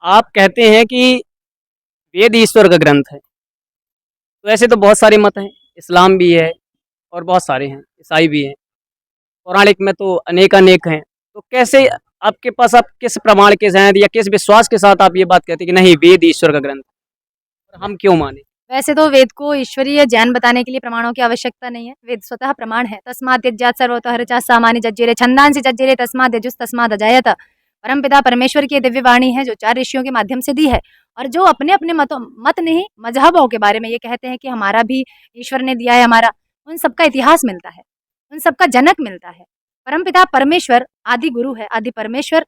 आप कहते हैं कि वेद ईश्वर का ग्रंथ है। तो ऐसे तो बहुत सारे मत हैं, इस्लाम भी है और बहुत सारे हैं, ईसाई भी हैं, पौराणिक में तो अनेक हैं। तो कैसे आपके पास आप किस प्रमाण के साथ या किस विश्वास के साथ आप ये बात कहते हैं कि नहीं वेद ईश्वर का ग्रंथ है और हम क्यों माने? वैसे तो वेद को ईश्वरीय ज्ञान बताने के लिए प्रमाणों की आवश्यकता नहीं है। वेद स्वतः प्रमाण है। तस्मात् यज्जात् सर्वतो हरचाः सामान्य जज्ञिरे छन्दांसि जज्ञिरे तस्मात् यजुस्तस्मात् अजायत। परमपिता परमेश्वर की ये दिव्य वाणी है जो 4 ऋषियों के माध्यम से दी है और जो अपने-अपने मत नहीं मज़हबों के बारे में ये कहते हैं कि हमारा भी ईश्वर ने दिया है हमारा, उन सबका इतिहास मिलता है, उन सबका जनक मिलता है। परमपिता परमेश्वर आदि गुरु है, आदि परमेश्वर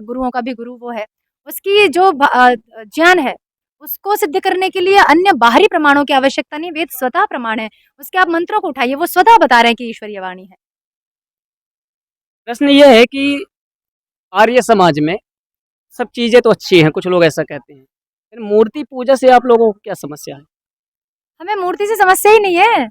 गुरुओं का भी गुरु वो है। उसकी जो ज्ञान है उसको सिद्ध करने के लिए अन्य बाहरी प्रमाणों की आवश्यकता नहीं, वेद स्वतः प्रमाण है। उसके आप मंत्रों को उठाइए, वो स्वतः बता रहे हैं कि ईश्वरीय वाणी है। प्रश्न ये है कि आर्य समाज में सब चीज़ें तो अच्छी हैं, कुछ लोग ऐसा कहते हैं। लेकिन मूर्ति पूजा से आप लोगों को क्या समस्या है? हमें मूर्ति से समस्या ही नहीं है।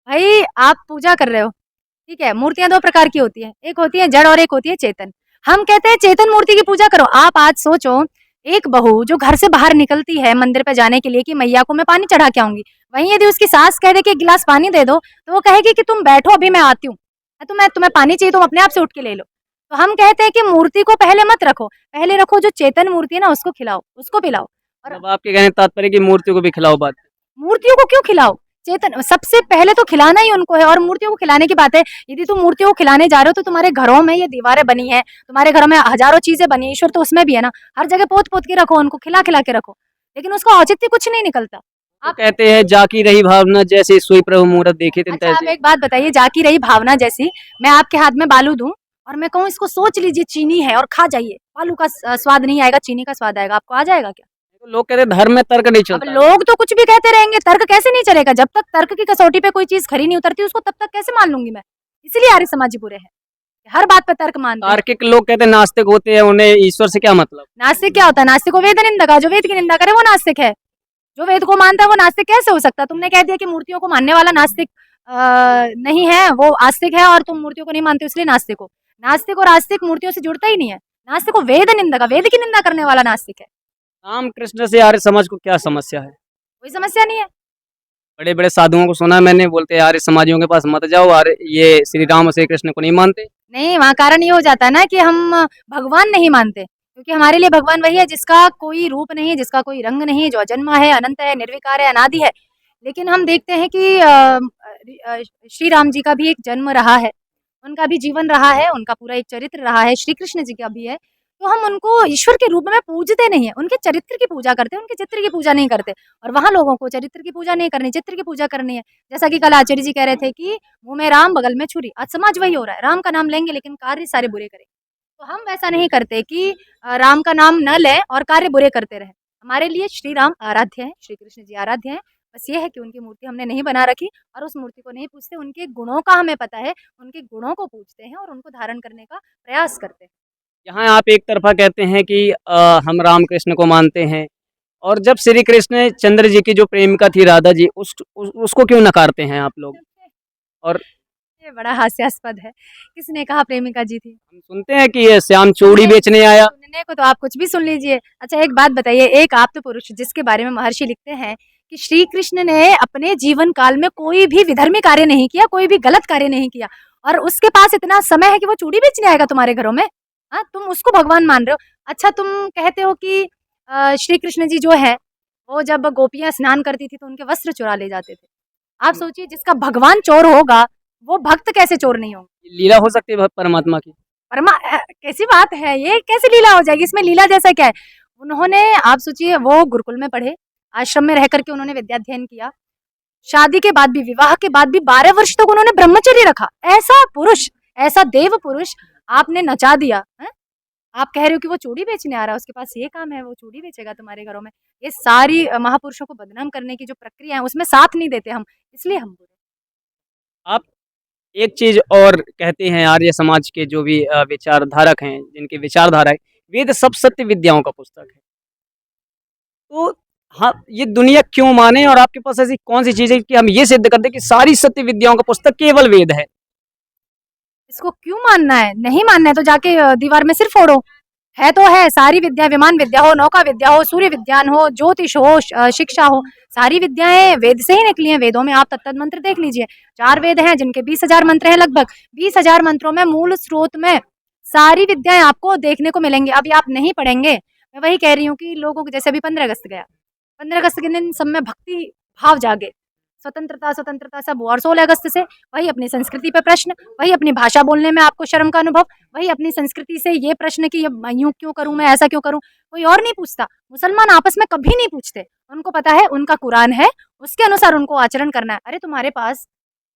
भई आप पूजा कर रहे हो, ठीक है? मूर्तियाँ 2 प्रकार की होती हैं, एक होती है जड़ और एक होती है चेतन। हम कहते हैं चेतन मूर्ति की पूजा करो। आप आज सोचो, एक बहू जो घर से बाहर निकलती है मंदिर पे जाने के लिए कि मैया को मैं पानी चढ़ा के आऊँगी, वहीं यदि उसकी सास कह दे कि 1 गिलास पानी दे दो, तो वो कहेगी कि तुम बैठो अभी मैं आती हूँ। तुम्हें पानी चाहिए तुम अपने आप से उठ के ले लो। तो हम कहते हैं कि मूर्ति को पहले मत रखो, पहले रखो जो चेतन मूर्ति है ना उसको खिलाओ, उसको पिलाओ। और मतलब आपके कहने का तात्पर्य कि मूर्ति को भी खिलाओ बात। मूर्तियों को क्यों खिलाओ? चेतन सबसे पहले तो खिलाना ही उनको है और मूर्तियों को खिलाने की बात है। यदि तुम मूर्तियों को खिलाने जा रहे हो तो तुम्हारे घरों में ये दीवारें बनी हैं, तुम्हारे घरों में हज़ारों चीज़ें बनी हैं, ईश्वर तो उसमें भी है ना। हर जगह पोत-पोत के रखो उनको, खिला-खिला के रखो। लेकिन उसका औचित्य कुछ नहीं निकलता। तो आप कहते हैं जाकी रही भावना जैसे सोई प्रभु मूरत देखे तिन अच्छा आप तैसे। एक बात बताइए जाकी रही भावना जैसी, मैं आपके हाथ में बालू दूँ और मैं कहूँ इसको सोच लीजिए चीनी है और खा जाइए। बालू का स्वाद नहीं आएगा, चीनी का स्वाद आएगा। आपको आ जाएगा क्या? तो लोग कहते हैं धर्म में तर्क नहीं अब चलता। लोग तो कुछ भी कहते रहेंगे, तर्क कैसे नहीं चलेगा? जब तक तर्क की कसौटी पे कोई चीज़ खरी नहीं उतरती, उसको तब तक कैसे मान लूँगी मैं? इसीलिए आर्य समाजी बुरे हैं। हर बात पे तर्क मानते हैं। तार्किक लोग कहते हैं नास्तिक होते हैं, उन्हें ईश्वर से क्या मतलब? नास्तिक क्या होता है? नास्तिक को वेद निंदक है, जो वेद की निंदा करे वो नास्तिक है। जो वेद को मानता है वो नास्तिक कैसे हो सकता है? तुमने कह दिया कि मूर्तियों को मानने वाला नास्तिक नहीं है, वो आस्तिक है और तुम मूर्तियों को नहीं मानते हो इसलिए नास्तिक हो। नास्तिक और आस्तिक मूर्तियों से जुड़ता ही नहीं है। नास्तिक को वेद निंदक है, वेद की निंदा करने वाला नास्तिक है। राम कृष्ण से आर्य समाज को क्या समस्या है? कोई समस्या नहीं है। बड़े बड़े साधुओं को सुना मैंने बोलते हैं आर्य समाजियों के पास मत जाओ, आर्य ये श्री राम और श्री कृष्ण को नहीं मानते। नहीं, वहाँ कारण ये हो जाता है ना कि हम भगवान नहीं मानते, क्योंकि हमारे लिए भगवान वही है जिसका कोई रूप नहीं, जिसका कोई रंग नहीं, जो अजन्मा है, अनंत है, निर्विकार है, अनादि है। लेकिन हम देखते हैं कि श्री राम जी का भी एक जन्म रहा है, उनका भी जीवन रहा है, उनका पूरा एक चरित्र रहा है, श्री कृष्ण जी का भी है। तो हम उनको ईश्वर के रूप में पूजते नहीं हैं, उनके चरित्र की पूजा करते हैं, उनके चित्र की पूजा नहीं करते। और वहाँ लोगों को चरित्र की पूजा नहीं करनी, चित्र की पूजा करनी है। जैसा कि कल आचार्य जी कह रहे थे कि मुँह में राम बगल में छुरी। आज समाज वही हो रहा है, राम का नाम लेंगे लेकिन कार्य सारे बुरे करेंगे। तो हम वैसा नहीं करते कि राम का नाम न लें और कार्य बुरे करते रहें। हमारे लिए श्री राम आराध्य हैं, श्री कृष्ण जी आराध्य हैं। बस ये है कि उनकी मूर्ति हमने नहीं बना रखी और उस मूर्ति को नहीं पूजते, उनके गुणों का हमें पता है, उनके गुणों को पूजते हैं और उनको धारण करने का प्रयास करते हैं। यहाँ आप एक तरफा कहते हैं कि हम राम कृष्ण को मानते हैं और जब श्री कृष्ण चंद्र जी की जो प्रेमिका थी राधा जी उसको क्यों नकारते हैं आप लोग? और ये बड़ा हास्यास्पद है। किसने कहा प्रेमिका जी थी? हम सुनते हैं कि ये श्याम चूड़ी बेचने आया। सुनने को तो आप कुछ भी सुन लीजिए। अच्छा एक बात बताइए, एक आप्तपुरुष जिसके बारे में महर्षि लिखते हैं कि श्री कृष्ण ने अपने जीवन काल में कोई भी विधर्मी कार्य नहीं किया, कोई भी गलत कार्य नहीं किया और उसके पास इतना समय है कि वो चूड़ी बेचने आएगा तुम्हारे घरों में? हाँ, तुम उसको भगवान मान रहे हो। अच्छा तुम कहते हो कि श्री कृष्ण जी जो है, वो जब गोपियाँ स्नान करती थी तो उनके वस्त्र चुरा ले जाते थे। आप सोचिए जिसका भगवान चोर होगा, वो भक्त कैसे चोर नहीं होंगे? लीला हो सकती है परमात्मा की। कैसी बात है ये? कैसे लीला हो जाएगी? इसमें लीला जैसा क्या है? उन्होंने आप सोचिए वो गुरुकुल में पढ़े, आश्रम में रह करके उन्होंने विद्याध्ययन किया। शादी के बाद भी, विवाह के बाद भी 12 वर्ष तक उन्होंने ब्रह्मचर्य रखा। ऐसा पुरुष, ऐसा देव पुरुष आपने नचा दिया, हैं? आप कह रहे हो कि वो चूड़ी बेचने आ रहा है, उसके पास ये काम है, वो चूड़ी बेचेगा तुम्हारे घरों में। ये सारी महापुरुषों को बदनाम करने की जो प्रक्रिया है, उसमें साथ नहीं देते हम, इसलिए हम बुरे। आप एक चीज़ और कहते हैं आर्य समाज के जो भी विचारधारक हैं, जिनकी विचारधारा है, वेद सब सत्य विद्याओं का पुस्तक है। तो हाँ, ये दुनिया क्यों माने और आपके पास ऐसी कौन-सी चीज़ है कि हम ये सिद्ध कर दें कि सारी सत्य विद्याओं का पुस्तक केवल वेद है? इसको क्यों मानना है? नहीं मानना है तो जाके दीवार में सिर फोड़ो। है तो है सारी विद्या, विमान विद्या हो, नौका विद्या हो, सूर्य विज्ञान हो, ज्योतिष हो, शिक्षा हो, सारी विद्याएं वेद से ही निकली हैं। वेदों में आप तत्त मंत्र देख लीजिए, 4 वेद हैं जिनके 20,000 मंत्र हैं लगभग। 20,000 मंत्रों में मूल स्रोत में सारी विद्याएं आपको देखने को मिलेंगी। अभी आप नहीं पढ़ेंगे, मैं वही कह रही हूँ कि लोगों को, जैसे अभी 15 अगस्त गया, 15 अगस्त के दिन सब में भक्ति भाव जागे, स्वतंत्रता स्वतंत्रता सब हुआ, और 16 अगस्त से वही अपनी संस्कृति पे प्रश्न, वही अपनी भाषा बोलने में आपको शर्म का अनुभव, वही अपनी संस्कृति से ये प्रश्न कि ये यूं क्यों करूं, मैं ऐसा क्यों करूं, कोई और नहीं पूछता। मुसलमान आपस में कभी नहीं पूछते, उनको पता है उनका कुरान है, उसके अनुसार उनको आचरण करना है। अरे तुम्हारे पास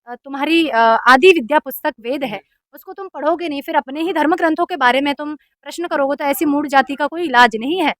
तुम्हारी आदि विद्या पुस्तक वेद है, उसको तुम पढ़ोगे नहीं, फिर अपने ही धर्म ग्रंथों के बारे में तुम प्रश्न करोगे, तो ऐसी मूढ़ जाति का कोई इलाज नहीं है।